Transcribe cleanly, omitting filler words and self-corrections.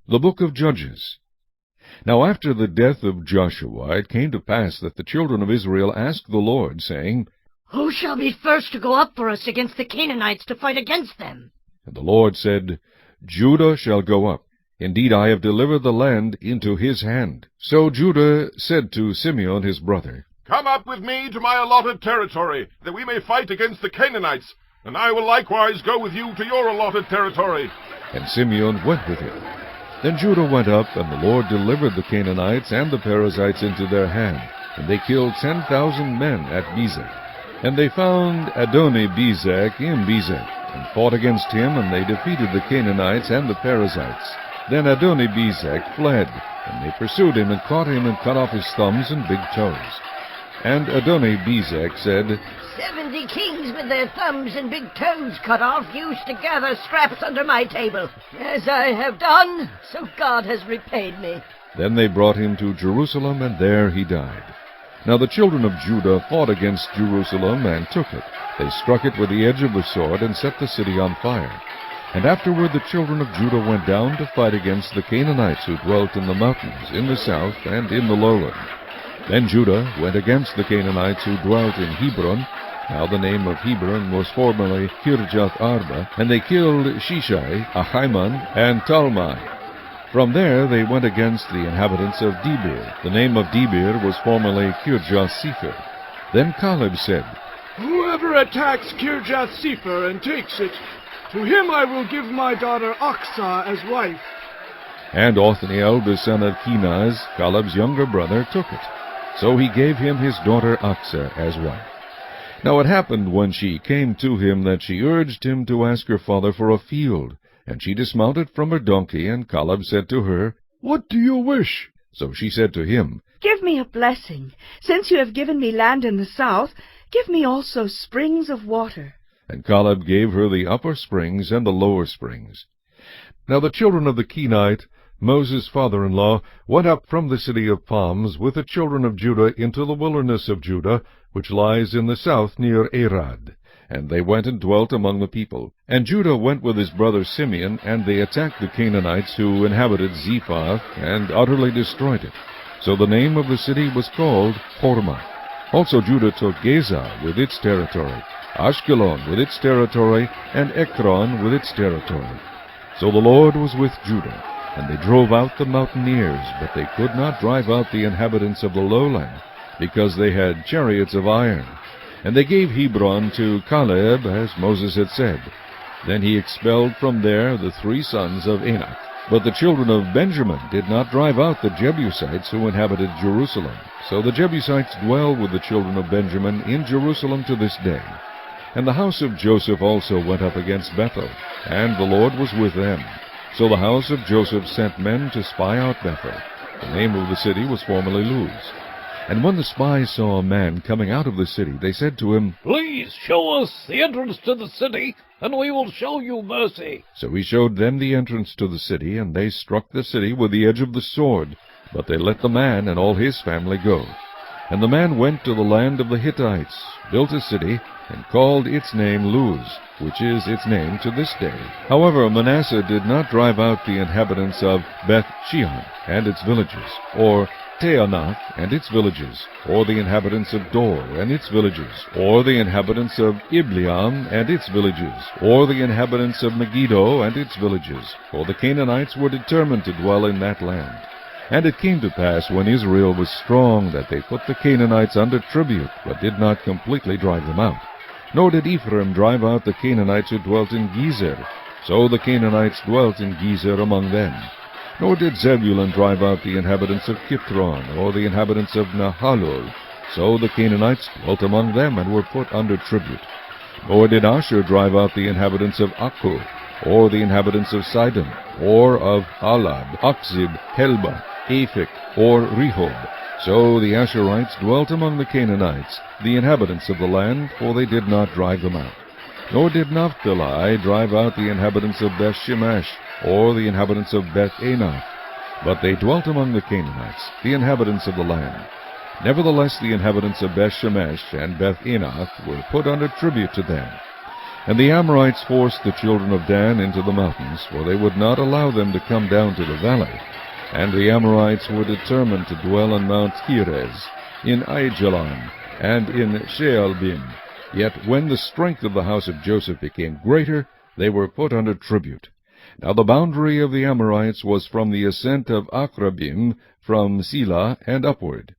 The Book of Judges. Now after the death of Joshua, it came to pass that the children of Israel asked the Lord, saying, Who shall be first to go up for us against the Canaanites to fight against them? And the Lord said, Judah shall go up. Indeed, I have delivered the land into his hand. So Judah said to Simeon his brother, Come up with me to my allotted territory, that we may fight against the Canaanites, and I will likewise go with you to your allotted territory. And Simeon went with him. Then Judah went up, and the Lord delivered the Canaanites and the Perizzites into their hand, and they killed 10,000 men at Bezek. And they found Adoni-Bezek in Bezek, and fought against him, and they defeated the Canaanites and the Perizzites. Then Adoni-Bezek fled, and they pursued him, and caught him, and cut off his thumbs and big toes. And Adoni-Bezek said, 70 kings with their thumbs and big toes cut off used to gather scraps under my table. As I have done, so God has repaid me. Then they brought him to Jerusalem, and there he died. Now the children of Judah fought against Jerusalem, and took it. They struck it with the edge of the sword, and set the city on fire. And afterward the children of Judah went down to fight against the Canaanites who dwelt in the mountains, in the south, and in the lowland. Then Judah went against the Canaanites who dwelt in Hebron. Now the name of Hebron was formerly Kirjath Arba, and they killed Shishai, Ahiman, and Talmai. From there they went against the inhabitants of Debir. The name of Debir was formerly Kirjath-Sepher. Then Caleb said, Whoever attacks Kirjath-Sepher and takes it, to him I will give my daughter Aksah as wife. And Othniel, the son of Kenaz, Caleb's younger brother, took it. So he gave him his daughter Aksah as wife. Now it happened when she came to him that she urged him to ask her father for a field. And she dismounted from her donkey, and Caleb said to her, What do you wish? So she said to him, Give me a blessing. Since you have given me land in the south, give me also springs of water. And Caleb gave her the upper springs and the lower springs. Now the children of the Kenite, Moses' father-in-law, went up from the city of palms with the children of Judah into the wilderness of Judah, which lies in the south near Arad. And they went and dwelt among the people. And Judah went with his brother Simeon, and they attacked the Canaanites who inhabited Zephath, and utterly destroyed it. So the name of the city was called Hormah. Also Judah took Gaza with its territory, Ashkelon with its territory, and Ekron with its territory. So the Lord was with Judah, and they drove out the mountaineers, but they could not drive out the inhabitants of the lowland, because they had chariots of iron. And they gave Hebron to Caleb, as Moses had said. Then he expelled from there the 3 sons of Anak. But the children of Benjamin did not drive out the Jebusites who inhabited Jerusalem. So the Jebusites dwell with the children of Benjamin in Jerusalem to this day. And the house of Joseph also went up against Bethel, and the Lord was with them. So the house of Joseph sent men to spy out Bethel. The name of the city was formerly Luz. And when the spies saw a man coming out of the city, they said to him, Please show us the entrance to the city, and we will show you mercy. So he showed them the entrance to the city, and they struck the city with the edge of the sword. But they let the man and all his family go. And the man went to the land of the Hittites, built a city, and called its name Luz, which is its name to this day. However, Manasseh did not drive out the inhabitants of Beth-shean and its villages, or Teanath and its villages, or the inhabitants of Dor and its villages, or the inhabitants of Ibleam and its villages, or the inhabitants of Megiddo and its villages, for the Canaanites were determined to dwell in that land. And it came to pass, when Israel was strong, that they put the Canaanites under tribute, but did not completely drive them out. Nor did Ephraim drive out the Canaanites who dwelt in Gezer. So the Canaanites dwelt in Gezer among them. Nor did Zebulun drive out the inhabitants of Kitron, or the inhabitants of Nahalol. So the Canaanites dwelt among them, and were put under tribute. Nor did Asher drive out the inhabitants of Akko, or the inhabitants of Sidon, or of Halab, Akzib, Helba, Aphek, or Rehob. So the Asherites dwelt among the Canaanites, the inhabitants of the land, for they did not drive them out. Nor did Naphtali drive out the inhabitants of Beth-shemesh, or the inhabitants of Beth-anath, but they dwelt among the Canaanites, the inhabitants of the land. Nevertheless the inhabitants of Beth-shemesh and Beth-anath were put under tribute to them. And the Amorites forced the children of Dan into the mountains, for they would not allow them to come down to the valley. And the Amorites were determined to dwell on Mount Heres, in Aijalon, and in Shaalbim. Yet when the strength of the house of Joseph became greater, they were put under tribute. Now the boundary of the Amorites was from the ascent of Akrabim, from Selah and upward.